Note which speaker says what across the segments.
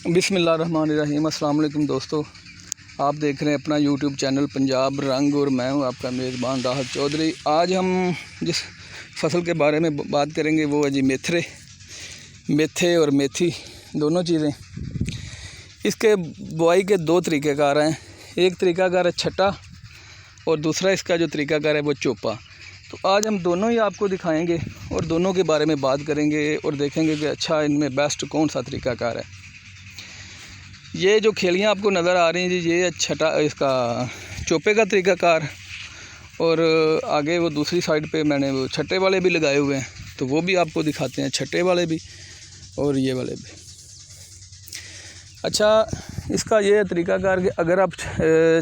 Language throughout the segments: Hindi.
Speaker 1: बिस्मिल्लाहिर्रहमानिर्रहीम। अस्सलाम वालेकुम दोस्तों, आप देख रहे हैं अपना यूट्यूब चैनल पंजाब रंग और मैं हूं आपका मेज़बान राहत चौधरी। आज हम जिस फसल के बारे में बात करेंगे वो है जी मेथे और मेथी दोनों चीज़ें। इसके बुआई के दो तरीक़ाकार हैं। एक तरीक़ाकार है छट्टा और दूसरा इसका जो तरीक़ाकार है वो चोपा। तो आज हम दोनों ही आपको दिखाएंगे और दोनों के बारे में बात करेंगे और देखेंगे कि अच्छा इनमें बेस्ट कौन सा तरीक़ाकार है। ये जो खेलियाँ आपको नज़र आ रही हैं जी, ये छटा इसका चोपे का तरीक़ाकार, और आगे वो दूसरी साइड पे मैंने वो छट्टे वाले भी लगाए हुए हैं, तो वो भी आपको दिखाते हैं, छट्टे वाले भी और ये वाले भी। अच्छा, इसका ये तरीक़ाकार कि अगर आप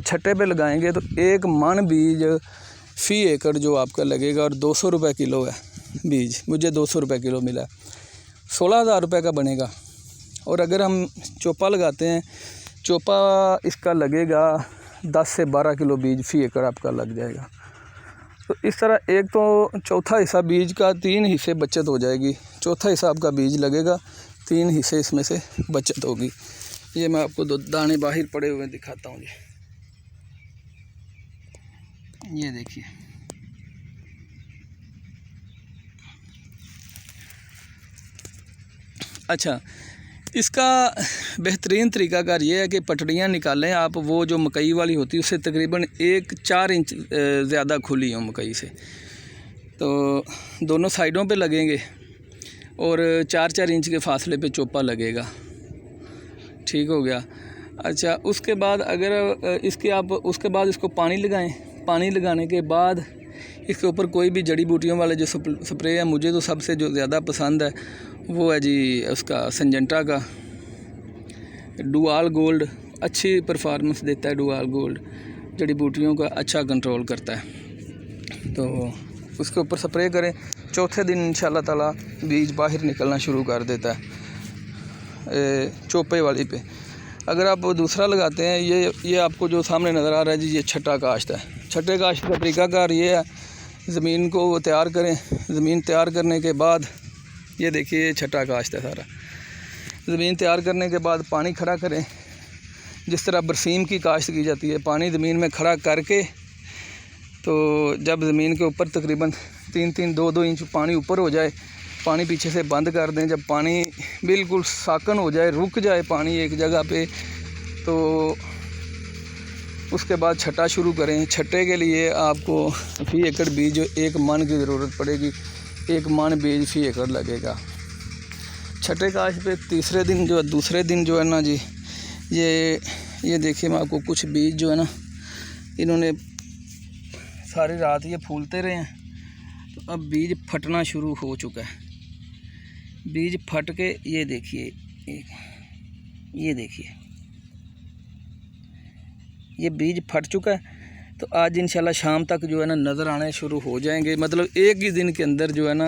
Speaker 1: छट्टे पे लगाएंगे तो एक मन बीज फ़ी एकड़ जो आपका लगेगा, और 200 रुपये किलो है बीज। मुझे 200 रुपये किलो मिला है, 16,000 रुपये का बनेगा। और अगर हम चोपा लगाते हैं, चोपा इसका लगेगा 10 से 12 किलो बीज फ़ी एकड़ आपका लग जाएगा। तो इस तरह एक तो चौथा हिस्सा बीज का 3 हिस्से बचत हो जाएगी, चौथा हिस्सा आपका बीज लगेगा, 3 हिस्से इसमें से बचत होगी। ये मैं आपको दो दाने बाहर पड़े हुए दिखाता हूँ जी, ये देखिए। अच्छा, इसका बेहतरीन तरीक़ाकार ये है कि पटड़ियाँ निकालें आप, वो जो मकई वाली होती है उससे तकरीबन 1-4 इंच ज़्यादा खुली हो मकई से, तो दोनों साइडों पे लगेंगे और 4-4 इंच के फासले पे चोपा लगेगा। ठीक हो गया। अच्छा, उसके बाद अगर इसके आप उसके बाद इसको पानी लगाएं। पानी लगाने के बाद इसके ऊपर कोई भी जड़ी बूटियों वाले जो स्प्रे है, मुझे तो सबसे जो ज़्यादा पसंद है वो है जी उसका सिंजेंटा का डुआल गोल्ड। अच्छी परफॉर्मेंस देता है डुआल गोल्ड, जड़ी बूटियों का अच्छा कंट्रोल करता है। तो उसके ऊपर स्प्रे करें, चौथे दिन इंशाल्लाह ताला बीज बाहर निकलना शुरू कर देता है चोपे वाली पे। अगर आप दूसरा लगाते हैं, ये आपको जो सामने नज़र आ रहा है जी, ये छठा काश्त है। छठे काश्त का तरीक़ाकार ये है, ज़मीन को तैयार करें। ज़मीन तैयार करने के बाद ये देखिए छठा काश्त है सारा। ज़मीन तैयार करने के बाद पानी खड़ा करें, जिस तरह बरसीम की काश्त की जाती है। पानी ज़मीन में खड़ा करके, तो जब ज़मीन के ऊपर तकरीबन 3-3, 2-2 इंच पानी ऊपर हो जाए, पानी पीछे से बंद कर दें। जब पानी बिल्कुल साकन हो जाए, रुक जाए पानी एक जगह पे, तो उसके बाद छट्टा शुरू करें। छट्टे के लिए आपको फ़ी एकड़ बीज 1 मन की ज़रूरत पड़ेगी, 1 मन बीज फ़ी एकड़ लगेगा। छठे काश पे दूसरे दिन जो है ना जी, ये देखिए, मैं आपको कुछ बीज जो है ना, इन्होंने सारी रात ये फूलते रहे हैं, तो अब बीज फटना शुरू हो चुका है। बीज फट के ये देखिए, ये बीज फट चुका है। तो आज इंशाल्लाह शाम तक जो है ना नज़र आने शुरू हो जाएंगे। मतलब एक ही दिन के अंदर जो है ना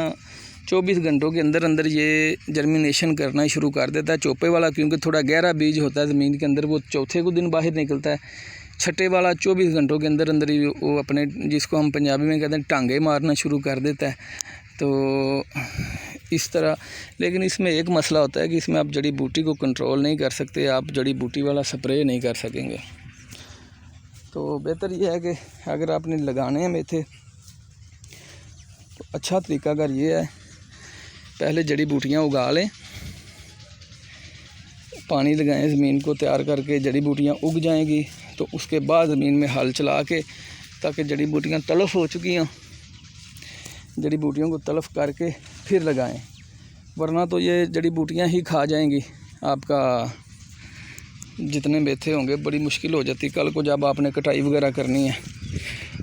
Speaker 1: 24 घंटों के अंदर अंदर ये जर्मिनेशन करना ही शुरू कर देता है। चोपे वाला क्योंकि थोड़ा गहरा बीज होता है ज़मीन के अंदर, वो चौथे को दिन बाहर निकलता है। छठे वाला 24 घंटों के अंदर अंदर ही वो अपने, जिसको हम पंजाबी में कहते हैं, टांगे मारना शुरू कर देता है। तो इस तरह, लेकिन इसमें एक मसला होता है कि इसमें आप जड़ी बूटी को कंट्रोल नहीं कर सकते, आप जड़ी बूटी वाला स्प्रे नहीं कर सकेंगे। तो बेहतर यह है कि अगर आपने लगाने हैं मेथे, तो अच्छा तरीक़ाकार ये है, पहले जड़ी बूटियाँ उगा लें, पानी लगाएं, ज़मीन को तैयार करके जड़ी बूटियाँ उग जाएंगी, तो उसके बाद ज़मीन में हल चला के, ताकि जड़ी बूटियाँ तलफ़ हो चुकी हैं, जड़ी बूटियों को तलफ़ करके फिर लगाएं, वरना तो ये जड़ी बूटियाँ ही खा जाएंगी आपका जितने मेथे होंगे। बड़ी मुश्किल हो जाती कल को जब आपने कटाई वगैरह करनी है।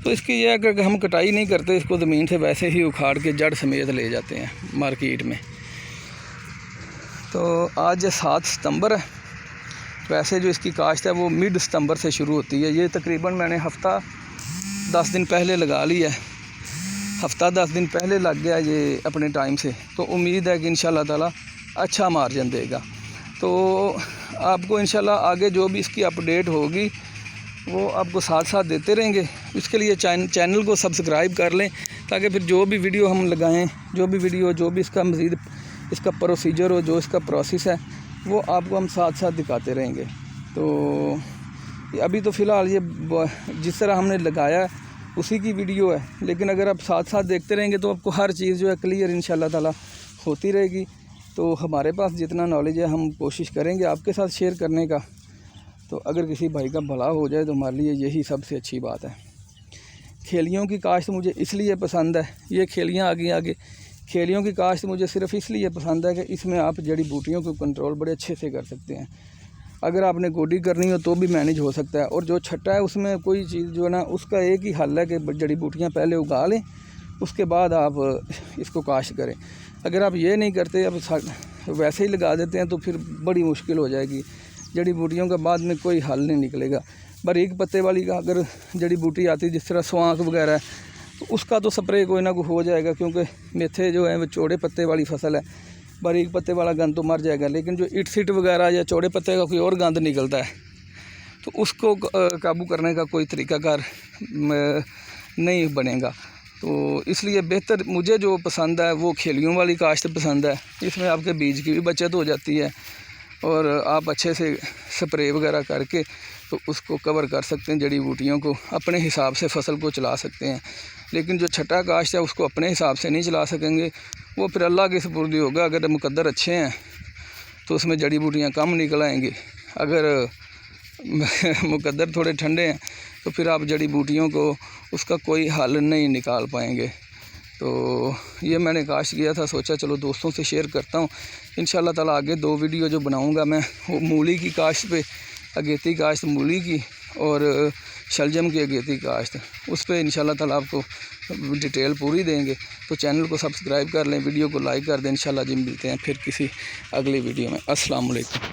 Speaker 1: तो इसकी यह है कि हम कटाई नहीं करते, इसको ज़मीन से वैसे ही उखाड़ के जड़ समेत ले जाते हैं मार्केट में। तो आज 7 सितंबर है। वैसे जो इसकी काश्त है वो मिड सितंबर से शुरू होती है। ये तकरीबन मैंने हफ़्ता 10 दिन पहले लगा लिया है, हफ़्ता 10 दिन पहले लग गया ये अपने टाइम से। तो उम्मीद है कि इंशाल्लाह ताला अच्छा मार्जिन देगा। तो आपको इंशाल्लाह आगे जो भी इसकी अपडेट होगी वो आपको साथ साथ देते रहेंगे। इसके लिए चैनल को सब्सक्राइब कर लें, ताकि फिर जो भी वीडियो हम लगाएं, जो भी इसका मज़ीद इसका प्रोसीजर हो, जो इसका प्रोसेस है, वो आपको हम साथ साथ दिखाते रहेंगे। तो अभी तो फ़िलहाल ये जिस तरह हमने लगाया उसी की वीडियो है, लेकिन अगर आप साथ साथ देखते रहेंगे तो आपको हर चीज़ जो है क्लियर इंशाल्लाह ताला होती रहेगी। तो हमारे पास जितना नॉलेज है हम कोशिश करेंगे आपके साथ शेयर करने का। तो अगर किसी भाई का भला हो जाए तो हमारे लिए यही सबसे अच्छी बात है। खेलियों की काश्त मुझे इसलिए पसंद है, ये खेलियाँ आगे खेलियों की काश्त मुझे सिर्फ़ इसलिए पसंद है कि इसमें आप जड़ी बूटियों को कंट्रोल बड़े अच्छे से कर सकते हैं। अगर आपने गोडी करनी हो तो भी मैनेज हो सकता है। और जो छट्टा है उसमें कोई चीज़ जो है ना, उसका एक ही हल है कि जड़ी बूटियाँ पहले उगा लें, उसके बाद आप इसको काश्त करें। अगर आप ये नहीं करते, अब वैसे ही लगा देते हैं तो फिर बड़ी मुश्किल हो जाएगी। जड़ी बूटियों का बाद में कोई हल नहीं निकलेगा। बारीक पत्ते वाली का अगर जड़ी बूटी आती है जिस तरह स्वांक वगैरह है, तो उसका तो स्प्रे कोई ना कोई हो जाएगा, क्योंकि मेथे जो है वो चौड़े पत्ते वाली फसल है, बारीक पत्ते वाला गंद तो मर जाएगा। लेकिन जो इट सिट वगैरह या चौड़े पत्ते का कोई और गंद निकलता है तो उसको काबू करने का कोई तरीकाकार नहीं बनेगा। तो इसलिए बेहतर मुझे जो पसंद है वो खेलियों वाली काश्त पसंद है। इसमें आपके बीज की भी बचत हो जाती है और आप अच्छे से स्प्रे वगैरह करके तो उसको कवर कर सकते हैं, जड़ी बूटियों को अपने हिसाब से फसल को चला सकते हैं। लेकिन जो छठा काश्त है उसको अपने हिसाब से नहीं चला सकेंगे, वो फिर अल्लाह के सुपुर्द होगा। अगर मुकद्दर अच्छे हैं तो उसमें जड़ी बूटियाँ कम निकल आएंगी, अगर मुकद्दर थोड़े ठंडे हैं तो फिर आप जड़ी बूटियों को उसका कोई हल नहीं निकाल पाएंगे। तो ये मैंने काश्त किया था, सोचा चलो दोस्तों से शेयर करता हूँ। इंशाल्लाह ताला आगे 2 वीडियो जो बनाऊँगा मैं, वो मूली की काश्त पे, अगेती काश्त मूली की और शलजम की अगेती काश्त, उस पर इंशाल्लाह ताला आपको डिटेल पूरी देंगे। तो चैनल को सब्सक्राइब कर लें, वीडियो को लाइक कर दें। इंशाल्लाह जी मिलते हैं फिर किसी अगली वीडियो में। अस्सलाम वालेकुम।